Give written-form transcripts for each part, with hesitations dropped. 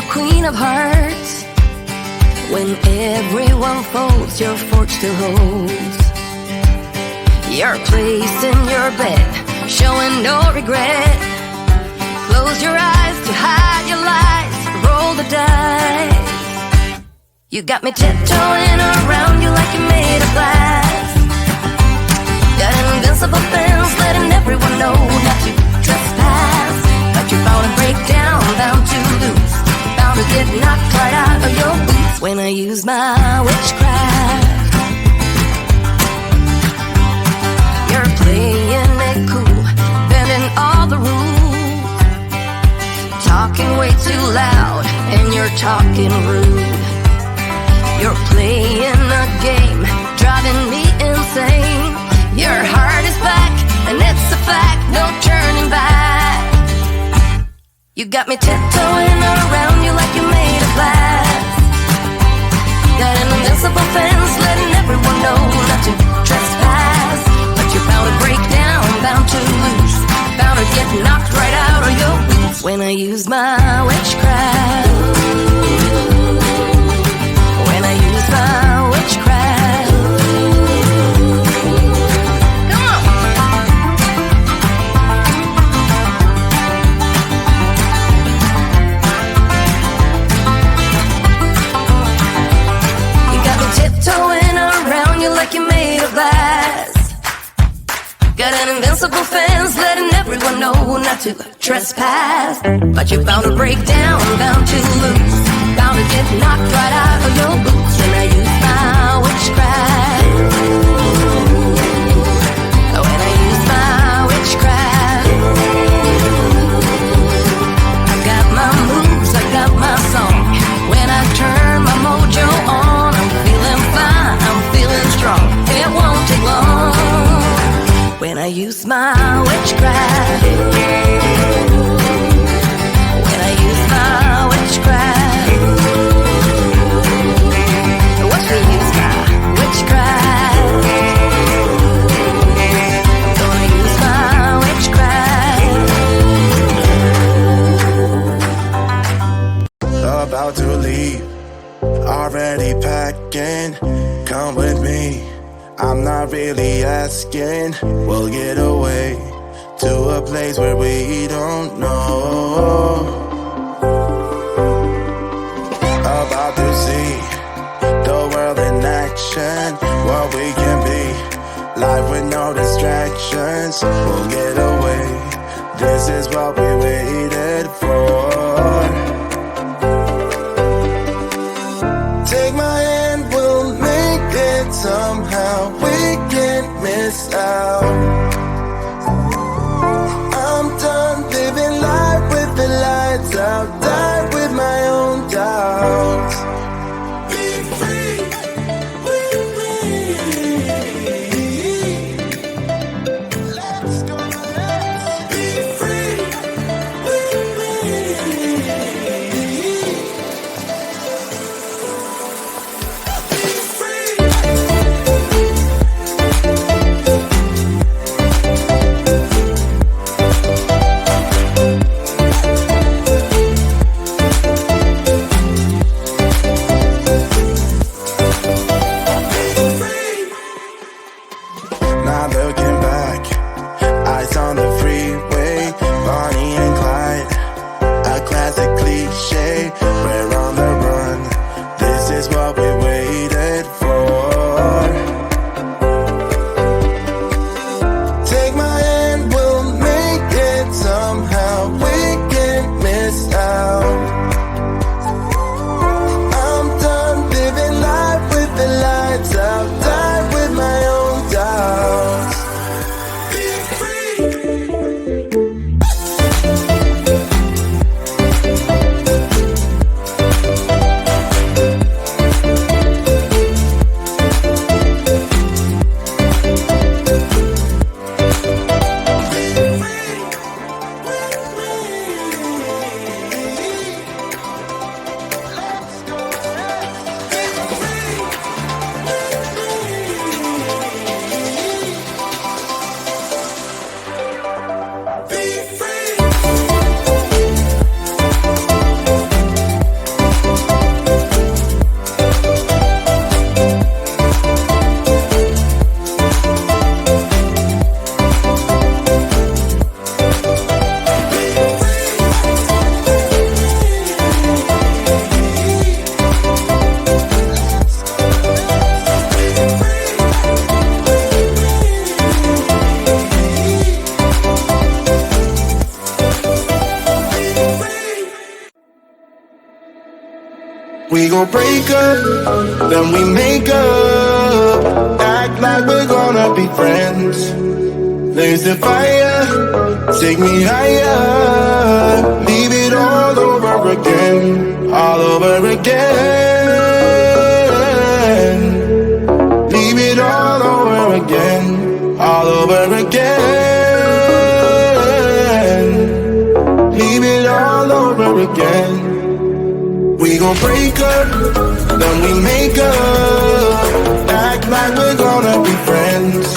queen of hearts. When everyone folds, your fork still holds your place in your bed, showing no regret. Close your eyes to hide your lies, roll the dice. You got me tiptoeing around you like you're made of glass. Got an invincible fence, letting everyone know not to trespass. But you're bound to break down, bound to lose, bound to get knocked right out of your boots when I use my witchcraft. You're playing it cool, bending all the rules, talking way too loud, and you're talking rude. You're playing a game, driving me insane. Your heart is back, and it's a fact, no turning back. You got me tiptoeing around you like you're made of glass. Got an invincible fence, letting everyone know not to trespass. But you're bound to break down, bound to lose, bound to get knocked right out of your boots when I use my witchcraft. When I use my witchcraft. Come on. You got me tiptoeing around you like you're made of glass. Got an invincible fence, letting everyone know not to trespass. But you're bound to break down, bound to lose, bound to get knocked right out of your boots when I use my witchcraft. When I use my witchcraft. I got my moves, I got my song. When I turn my mojo on, I'm feeling fine, I'm feeling strong. It won't take long when I use my witchcraft. When I use my witchcraft. Watch me use my witchcraft. I'm gonna use my witchcraft. About to leave, already packing. Come with me, I'm not really asking. We'll get away to a place where we don't know. About to see the world in action, what we can be, life with no distractions. We'll get away, this is what we waited for. Take my hand, we'll make it somehow. We can't miss out. I'm done living life with the lights out, die with my own doubts. Be free with me. Let's go, let's be free with me. Be free. Not looking back, eyes on the freeway, Bonnie and Clyde, a classic cliche. We're on the run, this is what we waited for. Take my hand, we'll make it somehow. We can't miss out. I'm done living life with the lights out, die with my own doubts. Be free. gon' break up, then we make up. Act like we're gonna be friends. There's the fire, take me higher. Leave it all over again, all over again. Leave it all over again, all over again. Leave it all over again. We gon' break up, then we make up. Act like we're gonna be friends.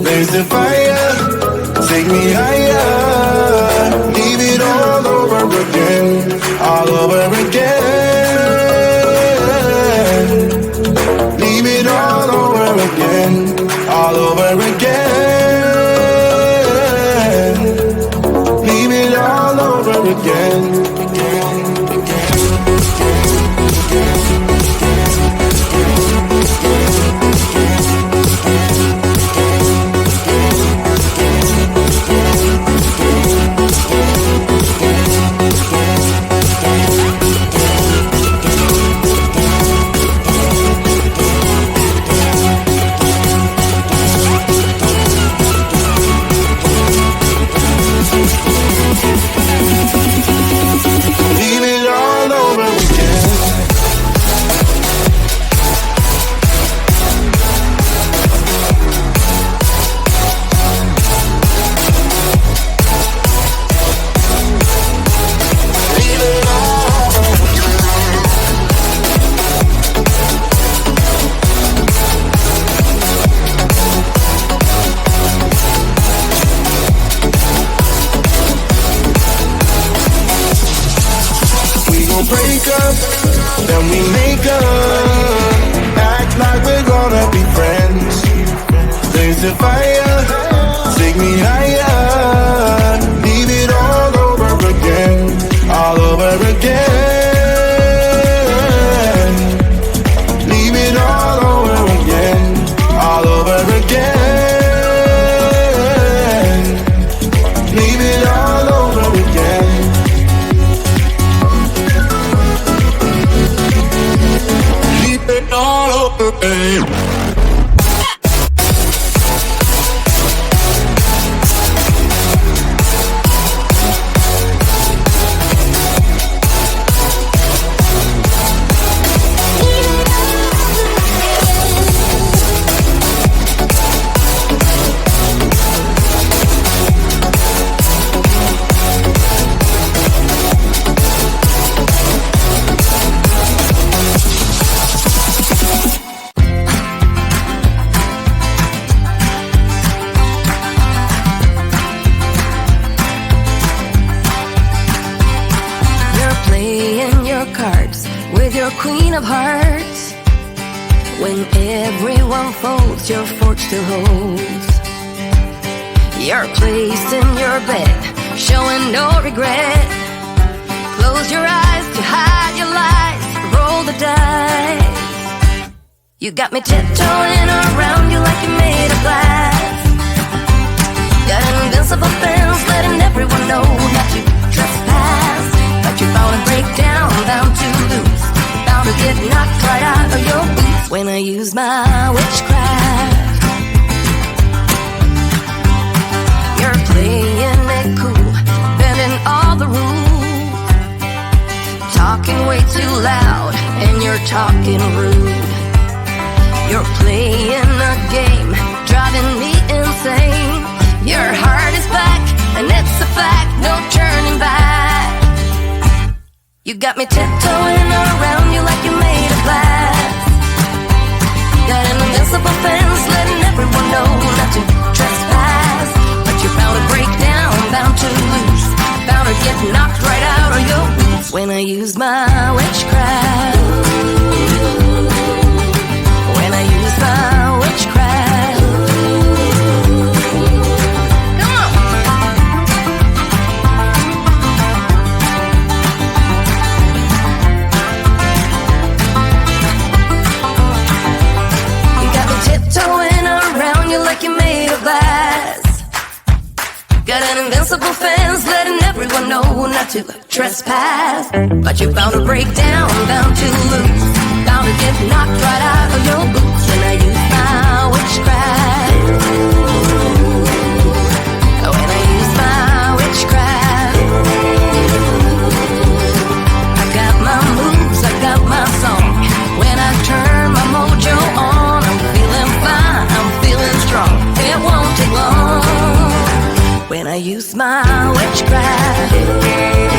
There's the fire, take me higher. Leave it all over again, all over again. Leave it all over again, all over again. Leave it all over again, again, again. Break up, then we make up. Act like we're gonna be friends. There's a fire, take me higher. Leave it all over again, all over again. Leave it all over again, all over again. Leave it all over again. All over again. With your queen of hearts, when everyone folds, your fork still holds. Your place in your bed, showing no regret. Close your eyes to hide your lies, roll the dice. You got me tiptoeing around you like you're made of glass. Got an invincible fence, letting everyone know not to trespass. But you're bound to break down, bound to lose, bound to get knocked right out of your boots when I use my witchcraft. You're playing it cool, bending all the rules, talking way too loud, and you're talking rude. You're playing a game, driving me insane. Your heart is back, and it's a fact, no turning back. You got me tiptoeing around you like you're made of glass. Got an invincible fence, letting everyone know not to trespass. But you're bound to break down, bound to lose, bound to get knocked right out of your boots when I use my witchcraft. When I use my witchcraft. to trespass. But you bound to break down, bound to lose, bound to get knocked right out of your boots when I use my witchcraft. When I use my witchcraft, I got my moves, I got my song. When I turn my mojo on, I'm feeling fine, I'm feeling strong. It won't take long when I use my witchcraft.